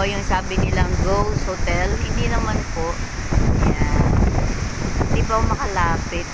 yung sabi nilang Ghost Hotel. Hindi naman po. Yan. Hindi pa ako makalapit.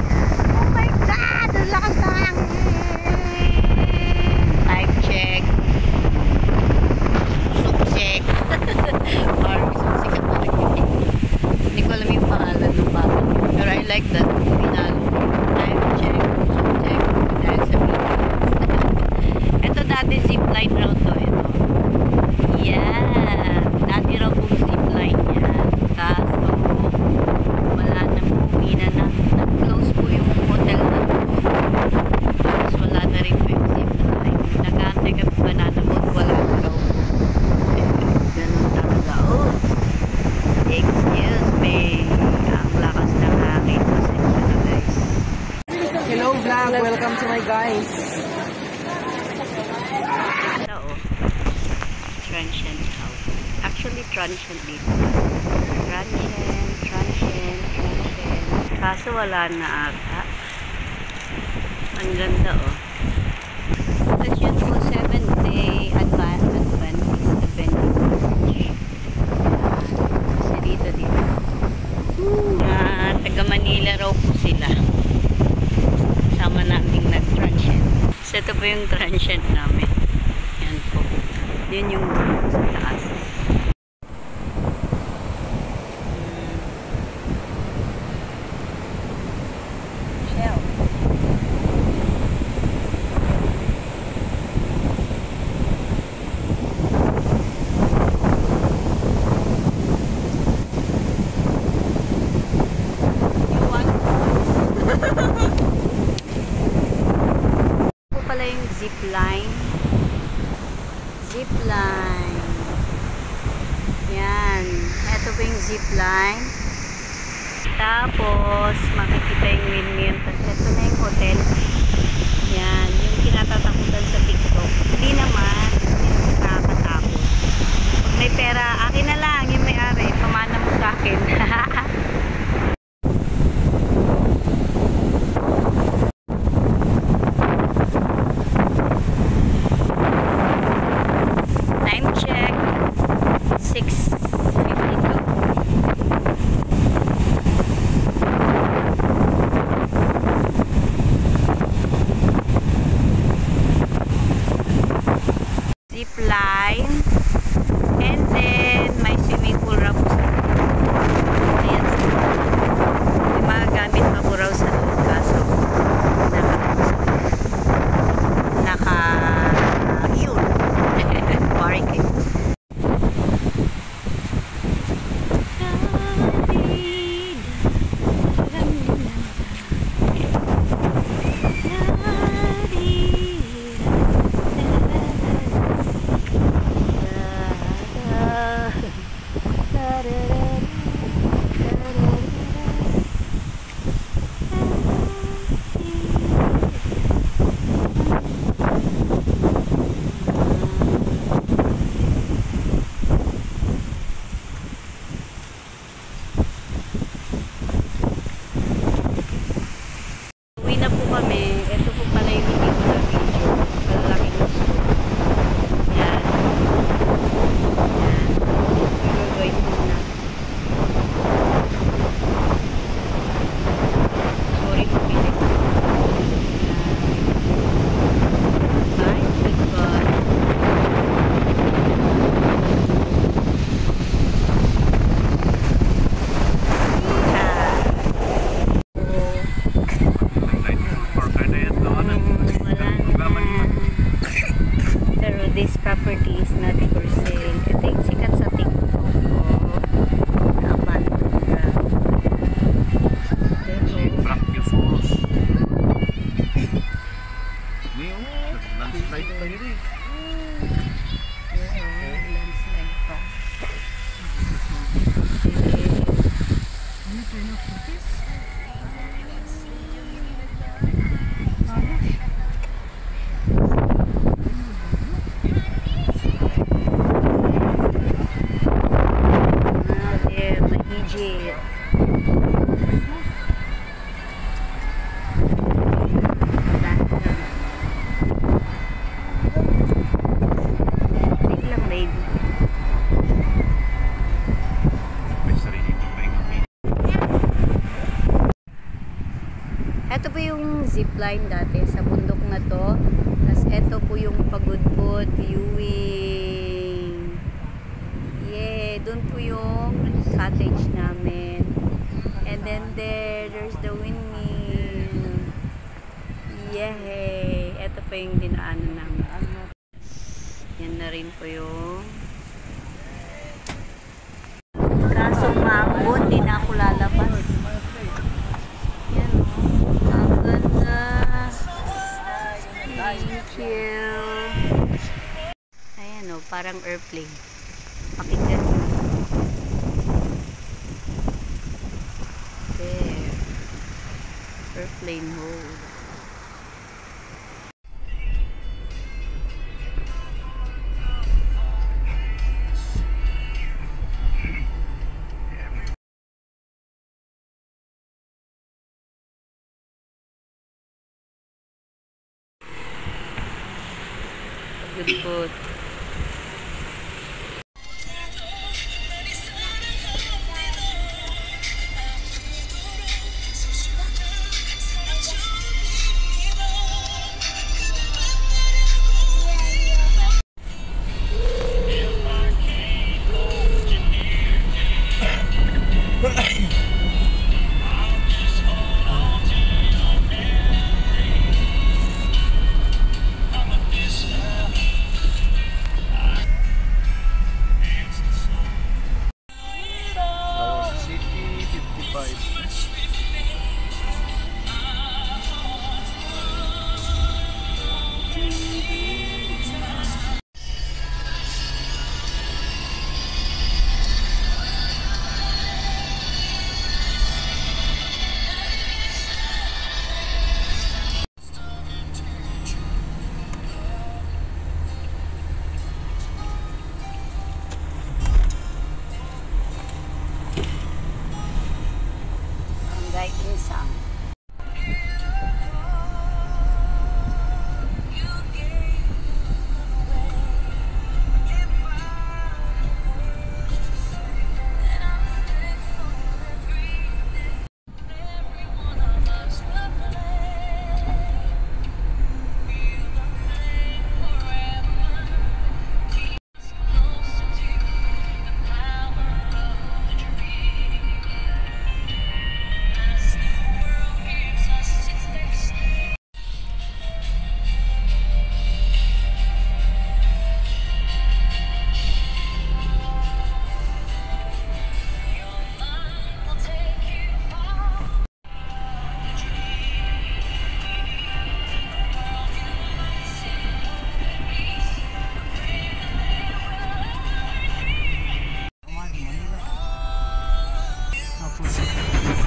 Yan. Oh my God! Ang lakas ng hangin! Time check. Subject. Parang subject ka talaga. Hindi ko alam yung pangalan ng bata. Pero I like that. Pinalo. Time check. Subject. Dahil sa ito dati zipline raw to. Ito. Yan. Dati raw kong zipline yan. Kaso wala na po. Nag-close po yung hotel na po. Tapos wala na rin po yung zipline. Nag-aantay kami banana boat. Wala raw. Ganun talaga. Oh. Excuse me. Ang lakas ng hangin. Pasensya na guys. Hello vlog. Welcome to my guys. Transient house. Actually, transient dito. Transient. Kaso wala na ata. Ang ganda oh. Tapos yun po, 7-day Adventist. Kasi dito. Taga Manila raw po sila. Sama naming nag-transient. So ito po yung transient namin. Yan po. Yun yung sa taas. Shell. Ito pala yung zipline. Zipline. Yan. Ito po yung zipline. Tapos, makikita yung windmill. Tapos, ito na yung hotel. Yan. Yung kinatatakutan sa TikTok. Hindi naman. Hindi naman nakakatakot. Pag may pera, akin na lang. Yung may-ari. Pamana mo sa akin. Time check 6:52. Zip line and then may swimming pool raw po sa ayan, may mga gamit pa po raw sa loob kaso yun barricade. Ito po pala yung hindi ko na video. Malalaking gusto. Yan. Yan. Wait muna. Sorry po pilit. Bye. Goodbye. Pero this property is not for sale. Ito yung sikat sa TikTok. Abandoned ground. Brachiosaurus. Landslide tayo rin. Landslide pa. nag-zipline dati sa bundok na to. Tapos eto po yung pagudpod viewing. Yeah, doon po yung cottage namin. And then there's the windmill. Yay! Eto pa yung dinaanan namin. Yan na rin po yung kaso maambon, di na ako lalabas. Yan o. Ang ganda. Thank you. Ayan o, parang airplane. Pakinggan mo. There. Airplane mode. Good. Insang.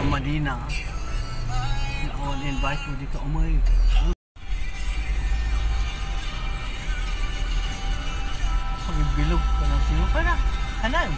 Madina. Ako invite mo dito umay. Pagbilog ka lang siyo para kanan.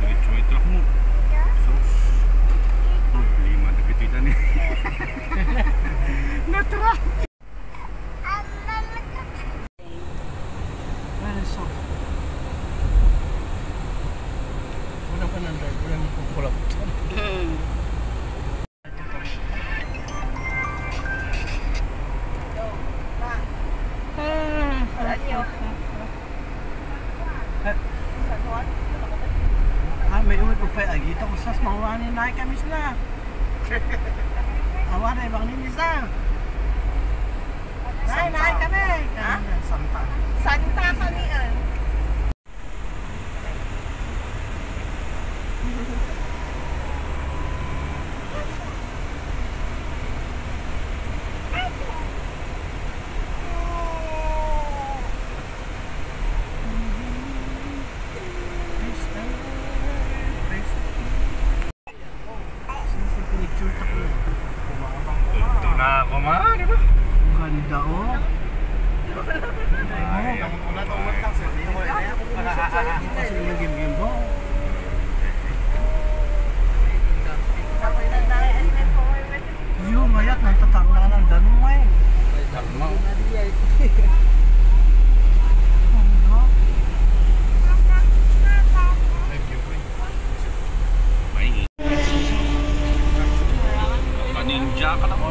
Diretso yung truck mo. Sus. Problema na kita ni. Na-truck! Wala pa nang drive. Wala nang kukulap. May ulit po pa lagi. Ito usas mahuwanin na kami sila. Awan ay bang ninisa. Naay kami. Ha? Santa. Santa kami Ito na ako ma, di ba? Ang ganda oh. Kasi yung game mo. Yung mayat nagtatarna ng danumay. Tama. May paninja ka lang.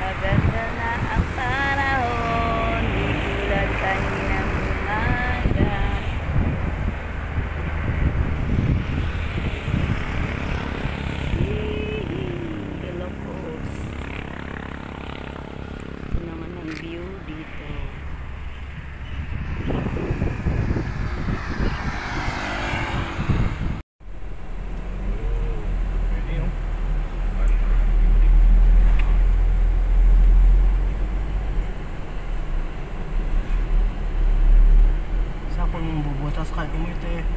Maganda na ang panahon, di tulad kaninang umaga. Ilocos. Ito naman ang view dito. Sa kung bubutas ka umite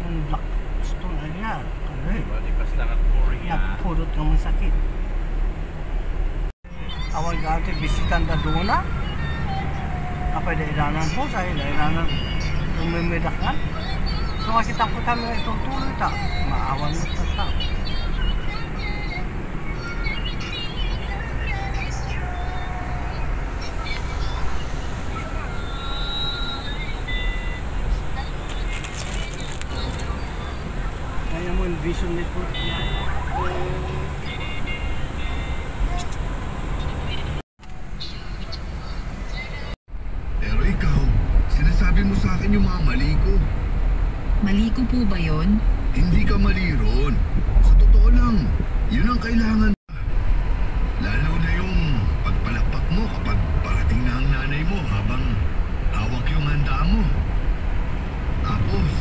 ng black stone area. Balikas lang at Korea. Purot ng sakit. Awal gante bisitan da dona. Apa dairanan po sa dairanan umimedakan. So makita ko kami itong tuloy ta. Maawan mo ta. Kaya mo yung vision nito. Pero ikaw, sinasabi mo sa akin yung mga mali ko. Mali ko po ba yun? Hindi ka mali ron. Sa totoo lang, yun ang kailangan. Lalo na yung pagpalakpak mo kapag parating na ang nanay mo habang hawak yung handa mo. Tapos,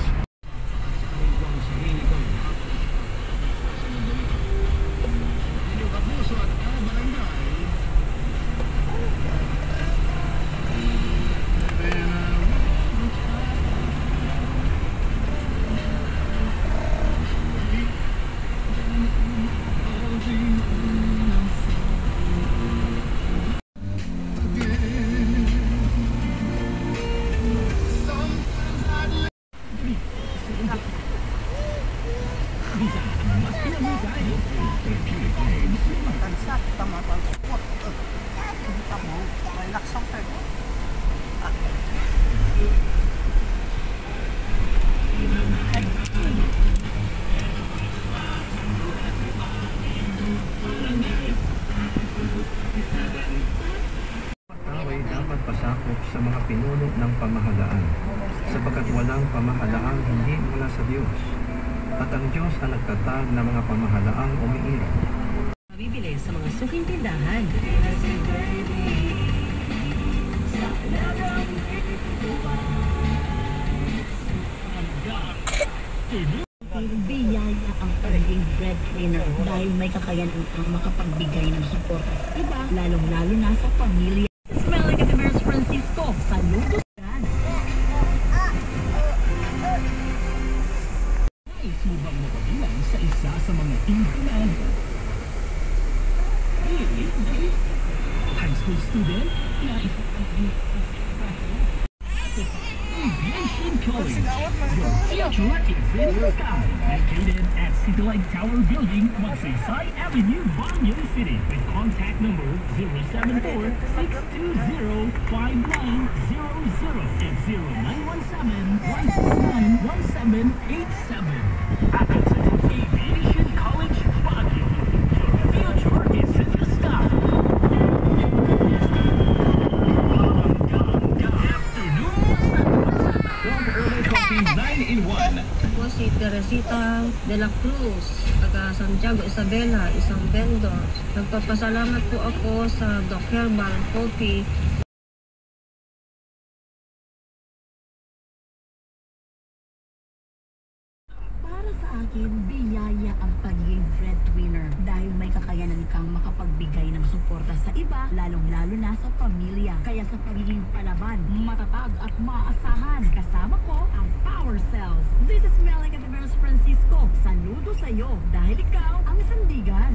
Tansat, tama-tama. Kita mo, relax ang tayo. Tao ay dapat pasakop sa mga pinuno ng pamahalaan, sapagkat walang pamahalaang hindi mula sa Diyos, at ang Diyos ang nagtatag ng mga pamahalaang umiiral. Bibili sa mga suking tindahan. Biyaya ang pagiging breadwinner dahil may kakayanan ang makapagbigay ng suporta sa iba, lalong-lalo na sa pamilya. Smelling at Emerald Francisco, saludos yan! Nais mo bang mapabilang sa isa sa mga in-demand? High school student? Aviation College. Your future is in the sky. Located at City Light Tower Building, Magsaysay Avenue, Banyo City. With contact number 074-620-5900 and 0917-169-1787. Appleton Aviation College, Baguio. Your future is in the sky. Early Coffee 9-in-1. Ako si Teresita de la Cruz, taga Santiago Isabela, isang vendor. Nagpapasalamat po ako sa Doc Herbal Coffee. Para sa akin, biyaya ang pagiging breadwinner dahil may kakayanan kang makapagbigay ng suporta sa iba, lalong-lalo na sa pamilya. Kaya sa pagiging palaban, matatag at maasahan, kasama ko ang Power Cells. This is Melanie at Emerald Francisco. Saludo sa iyo dahil ikaw ang sandigan.